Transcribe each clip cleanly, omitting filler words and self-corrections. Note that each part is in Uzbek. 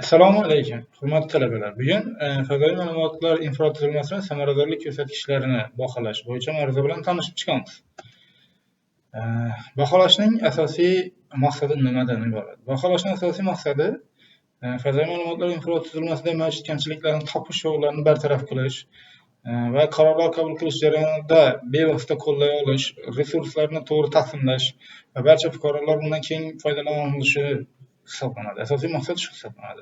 Assalomu alaykum, hurmatli talabalar. Bugun fazoviy ma'lumotlar infratuzilmasini samaradorlik ko'rsatkichlarini baholash bo'yicha mavzu bilan tanishib chiqamiz. Baholashning asosiy maqsadi nimadan iborat? Baholashning asosiy maqsadi fazoviy ma'lumotlar infratuzilmasida mavjud kamchiliklarni topish va ularni bartaraf qilish va qarorlar qabul qilish jarayonida bevosita qo'llay olish, resurslarni to'g'ri taqsimlash va barcha fuqarolar bundan keng foydalana olishi hisoblanadi. Asosiy maqsad shu hisoblanadi.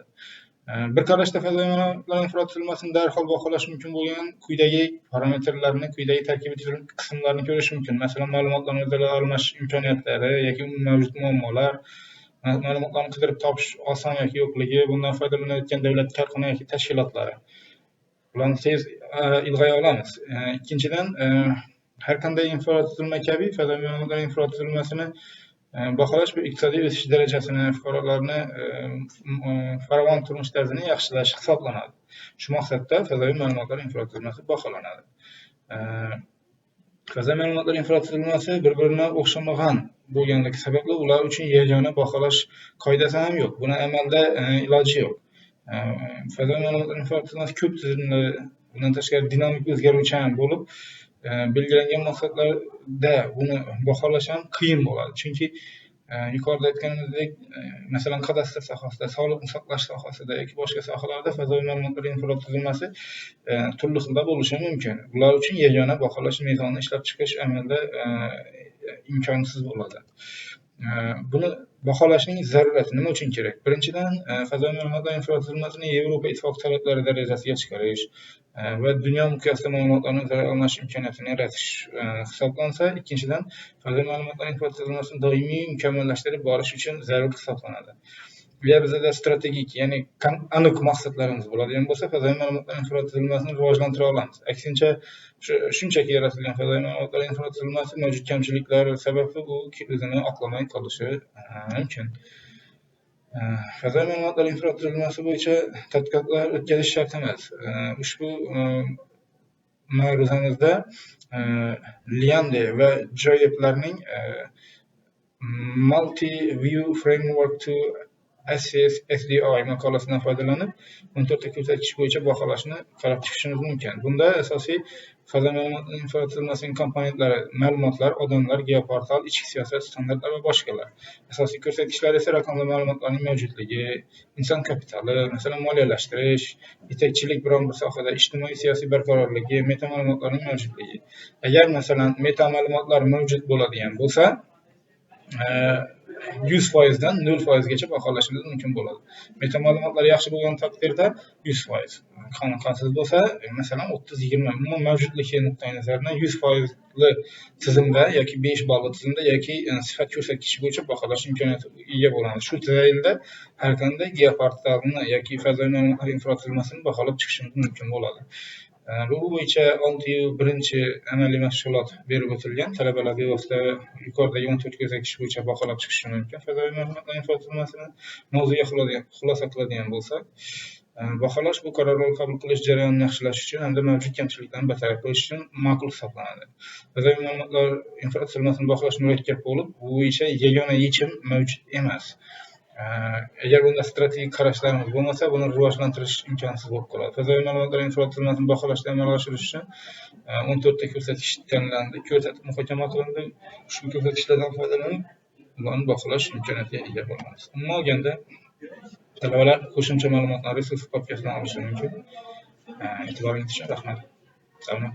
Bir qarashda fazoviy ma'lumotlar infratuzilmasini darhol baholash mumkin bo'lgan quyidagi parametrlarni, quyidagi tarkibiy qismlarni ko'rish mumkin. Masalan, ma'lumotlarni o'zaro almashish imkoniyatlari yoki mavjud muammolar, ma'lumotlarni qidirib topish oson yoki yo'qligi, bundan foydalanayotgan davlat korxona yoki tashkilotlari. Bularni tez ilg'ay olamiz. Ikkinchidan, har qanday infratuzilma kabi fazoviy ma'lumotlar infratuzilmasini baholash bu iqtisodiy o'sish darajasini, fuqarolarni farovon turmush tarzini yaxshilash hisoblanadi. Shu maqsadda fazoviy ma'lumotlar infratuzilmasi baholanadi. Fazoviy ma'lumotlar infratuzilmasi bir-biriga o'xshamagan bo'lganligi sababli ular uchun yagona baholash qoidasi ham yo'q. Buni amalda iloji yo'q. Fazoviy ma'lumotlar infratuzilmasi ko'p tizimli, bundan tashqari dinamik o'zgaruvchan bo'lib, belgilangan maqsadlarda buni baholash ham qiyin bo'ladi. Chunki yuqorida aytganimizdek, masalan, kadastr sohasida, sog'liqni saqlash sohasida yoki boshqa sohalarda fazoviy ma'lumotlar infratuzilmasi turli xilda bo'lishi mumkin. Bular uchun yagona baholash mezonini ishlab chiqish amalda imkonsiz bo'ladi. Buni baholashning zarurati nima uchun kerak? Birinchidan, fazoviy ma'lumotlar infratuzilmasini Yevropa ittifoqi talablari darajasiga chiqarish va dunyo miqyosida ma'lumotlarni o'zaro almashish imkoniyatini yaratish hisoblansa, ikkinchidan, fazoviy ma'lumotlar infratuzilmasini doimiy mukammallashtirib borish uchun zarur hisoblanadi. Agar bizda strategik, ya'ni aniq maqsadlarimiz bo'ladigan bo'lsa, fazoviy ma'lumotlar infratuzilmasini rivojlantira olamiz. Aksincha, shunchaki yaratilgan fazoviy ma'lumotlar infratuzilmasi mavjud kamchiliklar sababli u o'zini oqlamay qolishi mumkin. Fazoviy ma'lumotlar infratuzilmasi bo'yicha tadqiqotlar o'tkazish shart emas. Ushbu ma'ruzamizda Liande va Joyeplarning Multi-View Framework to Assess SDI maqolasidan foydalanib, 14 ko'rsatkich bo'yicha baholashni qarab chiqishimiz mumkin. Bunda asosiy fazoviy ma'lumotlar infratuzilmasining komponentlari ma'lumotlar, odamlar, geoportal, ichki siyosat, standartlar va boshqalar. Asosiy ko'rsatkichlar esa raqamli ma'lumotlarning mavjudligi, inson kapitali, masalan, moliyalashtirish, yetakchilik biron bir sohada, ijtimoiy siyosiy barqarorligi, meta ma'lumotlarning mavjudligi. Agar masalan meta ma'lumotlar mavjud bo'ladigan bo'lsa, 100% dan 0% gacha baholashimiz mumkin bo'ladi. Meta ma'lumotlar yaxshi bo'lgan taqdirda 100%. Qoniqarsiz bo'lsa, masalan 30-20, umuman mavjudligi nuqtai nazaridan 100% li tizimda yoki 5 balli tizimda yoki sifat ko'rsatkichi bo'yicha baholash imkoniyatiga ega bo'ladi. Shu tarzda har qanday geoportalni yoki fazoviy ma'lumotlar infratuzilmasini baholab chiqishimiz mumkin bo'ladi. Bu bo'yicha 6 birinchi amaliy mashg'ulot berib o'tilgan. Talabalar bevosita yuqoridagi 14 ko'rsatkich bo'yicha baholab chiqishi mumkin. Fazoviy ma'lumotlar infratuzilmasini mavzuga xulosa qiladigan bo'lsak, baholash bu qarorlar qabul qilish jarayonini yaxshilash uchun hamda mavjud kamchiliklarni bartaraf qilish uchun ma'qul hisoblanadi. Fazoviy ma'lumotlar infratuzilmasini baholash murakkab bo'lib, bu bo'yicha yagona yechim mavjud emas. Agar bunda strategik qarashlarimiz bo'lmasa, buni rivojlantirish imkonsiz bo'lib qoladi. Fazoviy ma'lumotlar infratuzilmasini baholashda amalga oshirish uchun 14 ta ko'rsatkich tanlandi, ko'rsatib muhokama qilindi. Ushbu ko'rsatkichlardan foydalanib, ularni baholash imkoniyatiga ega bo'lamiz. Umuman olganda, talabalar qo'shimcha ma'lumotlarni resurs papkasidan olishi mumkin. E'tiboringiz uchun rahmat. Salom.